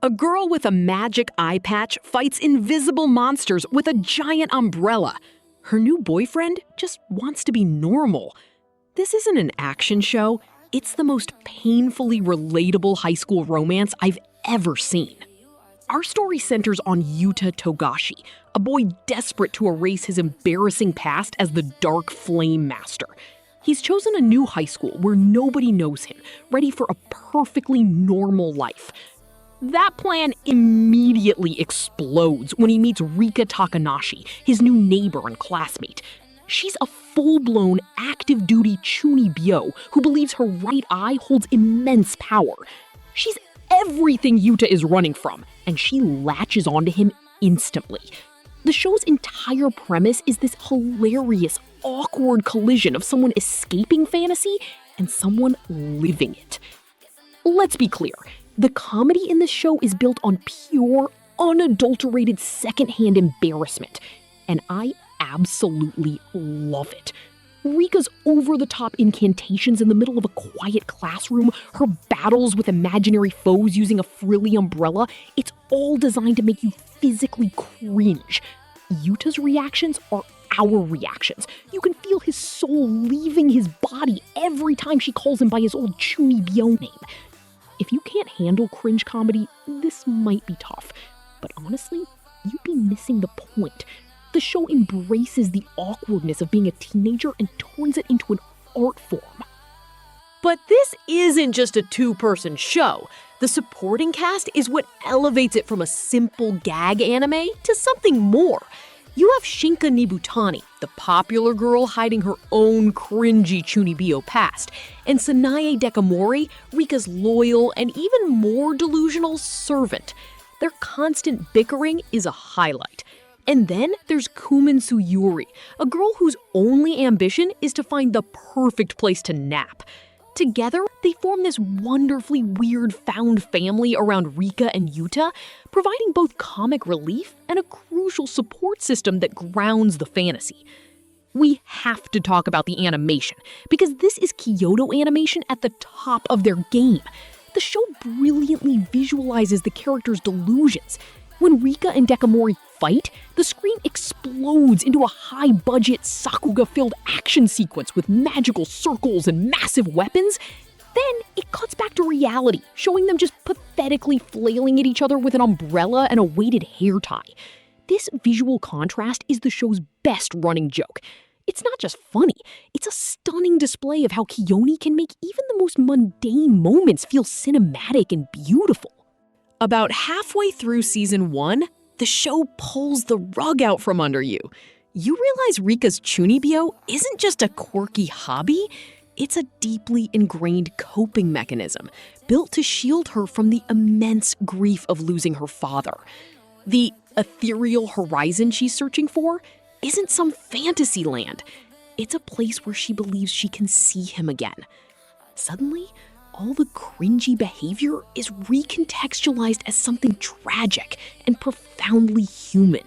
A girl with a magic eye patch fights invisible monsters with a giant umbrella. Her new boyfriend just wants to be normal. This isn't an action show. It's the most painfully relatable high school romance I've ever seen. Our story centers on Yuta Togashi, a boy desperate to erase his embarrassing past as the Dark Flame Master. He's chosen a new high school where nobody knows him, ready for a perfectly normal life. That plan immediately explodes when he meets Rikka Takanashi, his new neighbor and classmate. She's a full-blown, active-duty Chunibyo who believes her right eye holds immense power. She's everything Yuta is running from, and she latches onto him instantly. The show's entire premise is this hilarious, awkward collision of someone escaping fantasy and someone living it. Let's be clear. The comedy in this show is built on pure, unadulterated secondhand embarrassment, and I absolutely love it. Rikka's over-the-top incantations in the middle of a quiet classroom, her battles with imaginary foes using a frilly umbrella, it's all designed to make you physically cringe. Yuta's reactions are our reactions. You can feel his soul leaving his body every time she calls him by his old Chunibyo name. If you can't handle cringe comedy, this might be tough. But honestly, you'd be missing the point. The show embraces the awkwardness of being a teenager and turns it into an art form. But this isn't just a two-person show. The supporting cast is what elevates it from a simple gag anime to something more. You have Shinka Nibutani, the popular girl hiding her own cringy Chunibyo past, and Sanae Dekamori, Rikka's loyal and even more delusional servant. Their constant bickering is a highlight. And then there's Kumin Tsuyuri, a girl whose only ambition is to find the perfect place to nap. Together, they form this wonderfully weird found family around Rikka and Yuta, providing both comic relief and a crucial support system that grounds the fantasy. We have to talk about the animation, because this is Kyoto Animation at the top of their game. The show brilliantly visualizes the characters' delusions. When Rikka and Dekamori fight, the screen explodes into a high-budget, Sakuga-filled action sequence with magical circles and massive weapons. Then it cuts back to reality, showing them just pathetically flailing at each other with an umbrella and a weighted hair tie. This visual contrast is the show's best running joke. It's not just funny, it's a stunning display of how Kyoto can make even the most mundane moments feel cinematic and beautiful. About halfway through season 1, the show pulls the rug out from under you. You realize Rikka's Chunibyo isn't just a quirky hobby, it's a deeply ingrained coping mechanism built to shield her from the immense grief of losing her father. The ethereal horizon she's searching for isn't some fantasy land. It's a place where she believes she can see him again. Suddenly, all the cringy behavior is recontextualized as something tragic and profoundly human.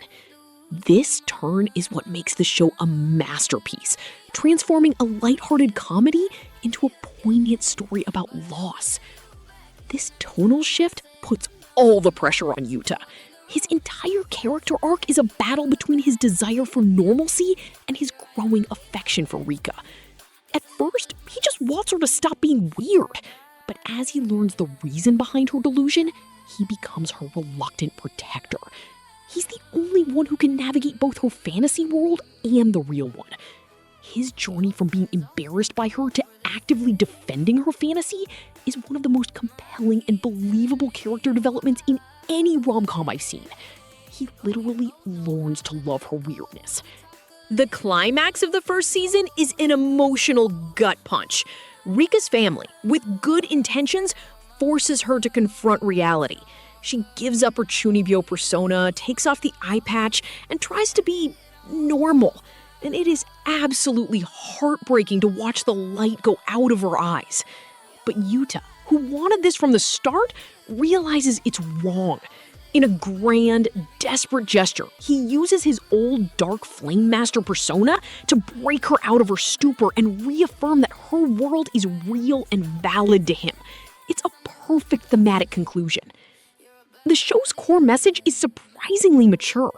This turn is what makes the show a masterpiece, transforming a lighthearted comedy into a poignant story about loss. This tonal shift puts all the pressure on Yuta. His entire character arc is a battle between his desire for normalcy and his growing affection for Rikka. At first, he just wants her to stop being weird. But as he learns the reason behind her delusion, he becomes her reluctant protector. He's the only one who can navigate both her fantasy world and the real one. His journey from being embarrassed by her to actively defending her fantasy is one of the most compelling and believable character developments in any rom-com I've seen. He literally learns to love her weirdness. The climax of the first season is an emotional gut punch. Rikka's family, with good intentions, forces her to confront reality. She gives up her Chunibyo persona, takes off the eye patch, and tries to be normal. And it is absolutely heartbreaking to watch the light go out of her eyes. But Yuta, who wanted this from the start, realizes it's wrong. In a grand, desperate gesture, he uses his old Dark Flame Master persona to break her out of her stupor and reaffirm that her world is real and valid to him. It's a perfect thematic conclusion. The show's core message is surprisingly mature.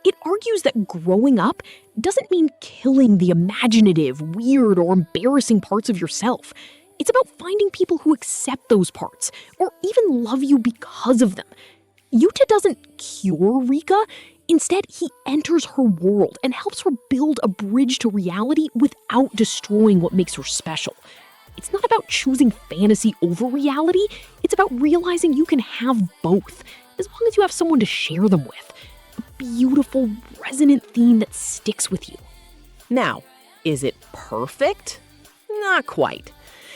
It argues that growing up doesn't mean killing the imaginative, weird, or embarrassing parts of yourself. It's about finding people who accept those parts, or even love you because of them. Yuta doesn't cure Rikka. Instead, he enters her world and helps her build a bridge to reality without destroying what makes her special. It's not about choosing fantasy over reality. It's about realizing you can have both, as long as you have someone to share them with. A beautiful, resonant theme that sticks with you. Now, is it perfect? Not quite.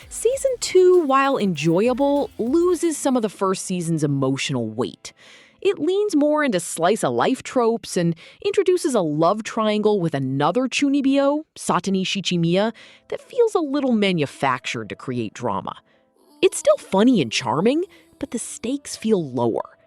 Season 2, while enjoyable, loses some of the first season's emotional weight. It leans more into slice-of-life tropes and introduces a love triangle with another Chunibyo, Satani Shichimiya, that feels a little manufactured to create drama. It's still funny and charming, but the stakes feel lower.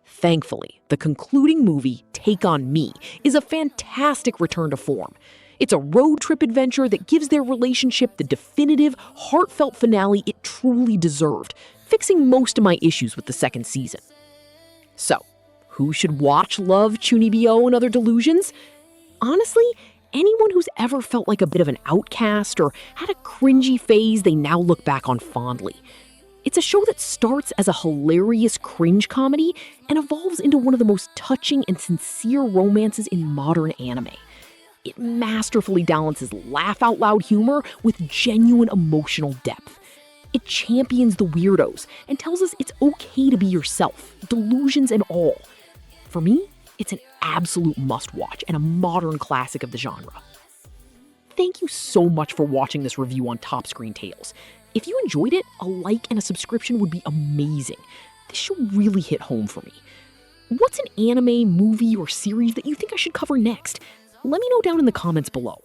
Thankfully, the concluding movie, Take On Me, is a fantastic return to form. It's a road trip adventure that gives their relationship the definitive, heartfelt finale it truly deserved, fixing most of my issues with the second season. So, who should watch, love Chunibyo and Other Delusions? Honestly, anyone who's ever felt like a bit of an outcast or had a cringy phase they now look back on fondly. It's a show that starts as a hilarious cringe comedy and evolves into one of the most touching and sincere romances in modern anime. It masterfully balances laugh-out-loud humor with genuine emotional depth. It champions the weirdos and tells us it's okay to be yourself, delusions and all. For me, it's an absolute must-watch and a modern classic of the genre. Thank you so much for watching this review on Top Screen Tales. If you enjoyed it, a like and a subscription would be amazing. This show really hit home for me. What's an anime, movie, or series that you think I should cover next? Let me know down in the comments below.